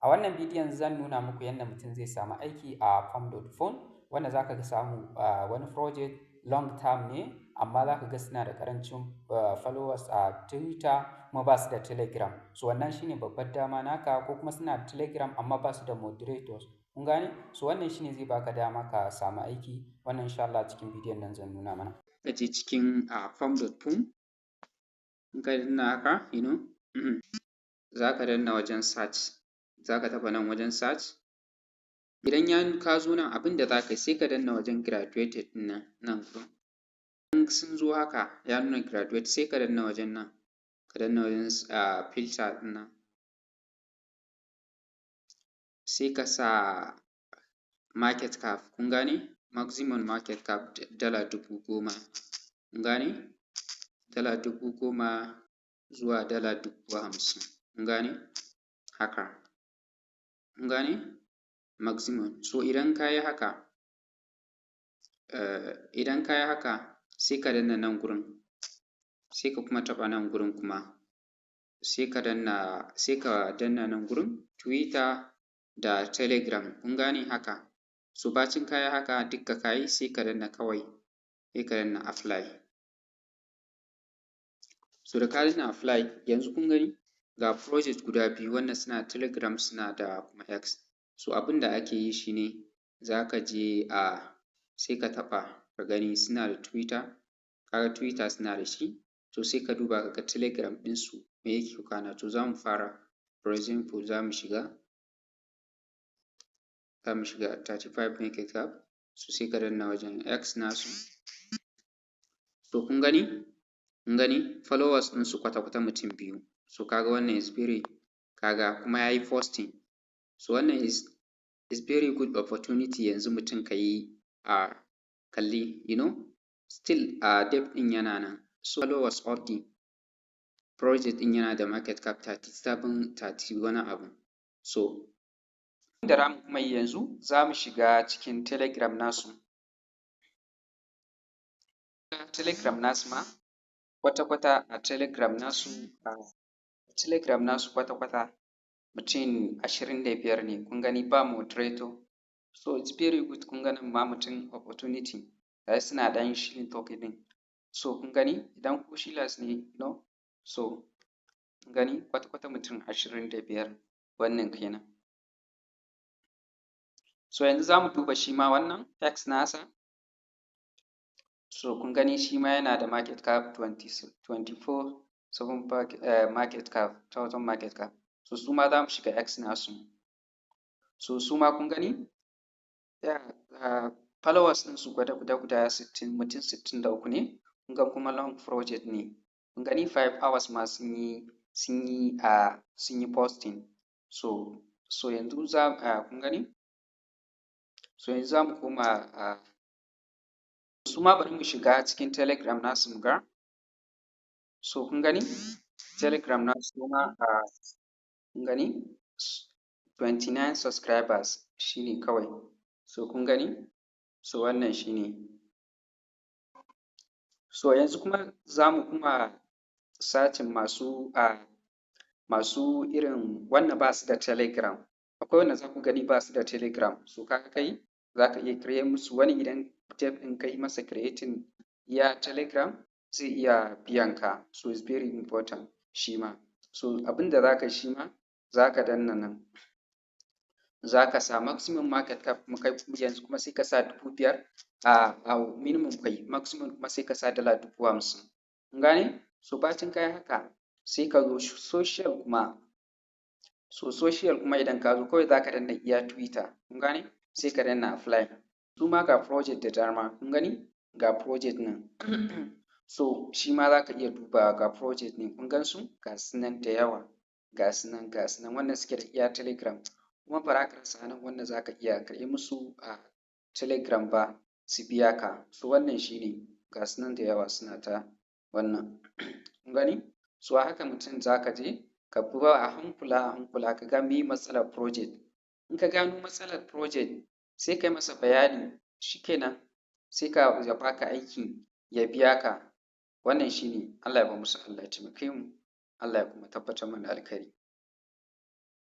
A wannan bidiyon zan nuna muku yadda mutum zai samu aiki a Farm.phone, wanda za ka samu wani project long term ne, amma za ka ga suna da ƙarancin followers a Twitter kuma ba su da Telegram. So wannan shine babbar dama naka, ko kuma suna da Telegram amma ba su da moderators. Kun gane? So wannan shine zai baka dama ka samu aiki. Wannan insha Allah cikin bidiyon nan zan nuna mana. Ka je cikin Farm.phone, in ka danna haka, za ka danna wajen search. Za ka taɓa nan wajen search. Idan ka zo nan, abin da za ka yi sai ka danna wajen graduated ɗin nan. In sun zo haka ya nuna graduate, sai ka danna wajen nan. Ka danna wajen filter ɗin nan. Sai ka sa market cap. Kun gane? Maximum market cap $10,000. Kun gane? $10,000 zuwa $50,000. Kun gane? Haka. Kun gane? Maximum. So idan ka yi haka, sai ka danna nan gurin. Sai ka kuma taɓa nan gurin kuma. Sai ka danna nan gurin Twitter da Telegram. Kun gane? Haka. So bacin ka yi haka dukka ka yi, sai ka danna kawai. Sai ka danna apply. So da ka danna apply, yanzu kun gani ga project guda biyu, wannan suna Telegram suna da kuma X. So abin da ake yi shi ne, za ka je sai ka taɓa ka gani suna da Twitter. Kaga Twitter suna da shi. To sai ka duba ka ga Telegram ɗinsu me yake kana. To za mu fara, for example, za mu shiga 35 market cap. So sai ka danna wajen X nasu. So kun gani? Kun gani? Followers ɗinsu kwata-kwata mutum 2. So kaga wannan is very, kaga kuma ya yi posting. So wannan is very good opportunity yanzu mutum ka yi kalli, still depth ɗin yana nan. So followers of the project ɗin yana da market cap 30 wani abu. So da ramu kuma yanzu za mu shiga cikin Telegram nasu. Telegram nasu ma kwata-kwata a Telegram nasu kwata-kwata mutum 25 ne. Kun gani ba moderator. So it's very good. Kun ganin ma mutum opportunity. Ga suna ɗan shilling token ɗin. So kun gani idan ku shillers ne, so kun gani kwata-kwata mutum 25 wannan kenan. So yanzu za mu duba shi ma wannan X nasa. So kun gani shi ma yana da market cap 24,700 market cap. So su ma za mu shiga X nasu. So su ma kun gani followers ɗinsu guda 60, mutum 63 ne. Kun ga kuma long project ne. Kun gani 5 hours ma sun yi posting. So yanzu kun gani? So yanzu za mu koma su ma bari mu shiga cikin Telegram nasu mu ga. So kun gani? Telegram nasu ma kun gani? 29 subscribers shine kawai. So kun gani? So wannan shine. So yanzu kuma za mu kuma searching masu irin wannan ba su da Telegram. Akwai wanda za ku gani ba su da Telegram. So kaga kai za ka iya create musu wani, idan Jeff ɗin ka yi masa creating ya Telegram zai iya biyan ka. So it's very important shi ma. So abin da za ka shi ma za ka danna nan. Za ka sa maximum market cap yanzu kuma sai ka sa 5,000 minimum kai, maximum kuma sai ka sa $50,000. Kun gane? So bacin kai haka sai ka zo social kuma. So social kuma idan ka zo kawai za ka danna iya Twitter. Kun gane? Sai ka danna apply. Su ma ga project da dama. Kun gani? Ga project nan. So shi ma za ka iya duba ga project ne. Kun gan su? Ga su nan da yawa. Ga su nan wannan suke da iya Telegram. Kuma ba ka rasa nan wanda za ka iya kai musu Telegram ba su biya ka. So wannan shi ne. Ga su nan da yawa suna ta wannan. Kun gani? So haka mutum za ka je ka bi a hankula ka ga me matsalar project. In ka gano matsalar project sai kai masa bayani, shikenan sai ya baka aiki ya biya ka. Wannan shi ne. Allah ya bamu sa'a, Allah ya taimake mu, Allah ya kuma tabbatar mana alkhairi.